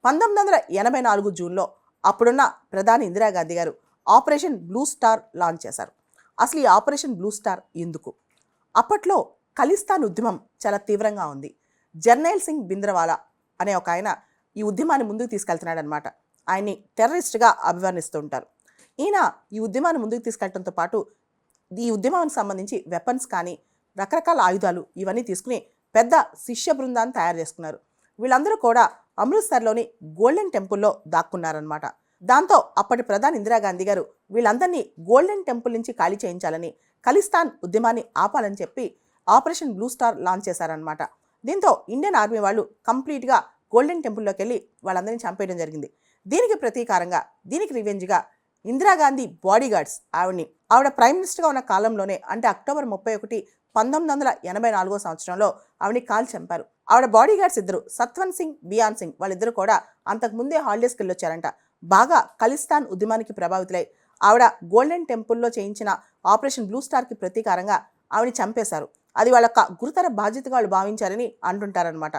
1984 జూన్లో అప్పుడున్న ప్రధాని ఇందిరాగాంధీ గారు ఆపరేషన్ బ్లూ స్టార్ లాంచ్ చేశారు. అసలు ఈ ఆపరేషన్ బ్లూ స్టార్ ఎందుకు? అప్పట్లో ఖలిస్తాన్ ఉద్యమం చాలా తీవ్రంగా ఉంది. జర్నైల్ సింగ్ భింద్రవాలా అనే ఒక ఆయన ఈ ఉద్యమాన్ని ముందుకు తీసుకెళ్తున్నాడు అనమాట. ఆయన్ని టెర్రరిస్ట్గా అభివర్ణిస్తూ ఉంటారు. ఈయన ఈ ఉద్యమాన్ని ముందుకు తీసుకెళ్లడంతో పాటు ఈ ఉద్యమానికి సంబంధించి వెపన్స్ కానీ రకరకాల ఆయుధాలు ఇవన్నీ తీసుకుని పెద్ద శిష్య బృందాన్ని తయారు చేసుకున్నారు. వీళ్ళందరూ కూడా అమృత్సర్లోని గోల్డెన్ టెంపుల్లో దాక్కున్నారనమాట. దాంతో అప్పటి ప్రధాని ఇందిరాగాంధీ గారు వీళ్ళందరినీ గోల్డెన్ టెంపుల్ నుంచి ఖాళీ చేయించాలని, ఖలిస్తాన్ ఉద్యమాన్ని ఆపాలని చెప్పి ఆపరేషన్ బ్లూ స్టార్ లాంచ్ చేశారనమాట. దీంతో ఇండియన్ ఆర్మీ వాళ్ళు కంప్లీట్గా గోల్డెన్ టెంపుల్లోకి వెళ్ళి వాళ్ళందరినీ చంపేయడం జరిగింది. దీనికి ప్రతీకారంగా, దీనికి రివెంజ్గా ఇందిరాగాంధీ బాడీగార్డ్స్ ఆవిడ ప్రైమ్ మినిస్టర్గా ఉన్న కాలంలోనే, అంటే అక్టోబర్ 31, 1984 సంవత్సరంలో ఆవిడని కాల్చి చంపారు. ఆవిడ బాడీగార్డ్స్ ఇద్దరు, సత్వంత్ సింగ్, బియాన్ సింగ్, వాళ్ళిద్దరూ కూడా అంతకుముందే హాలిడేస్కి వెళ్ళొచ్చారంట. బాగా ఖలిస్తాన్ ఉద్యమానికి ప్రభావితులై ఆవిడ గోల్డెన్ టెంపుల్లో చేయించిన ఆపరేషన్ బ్లూ స్టార్కి ప్రతీకారంగా ఆవిడని చంపేశారు. అది వాళ్ళ గురుతర బాధ్యతగా వాళ్ళు భావించారని అంటుంటారనమాట.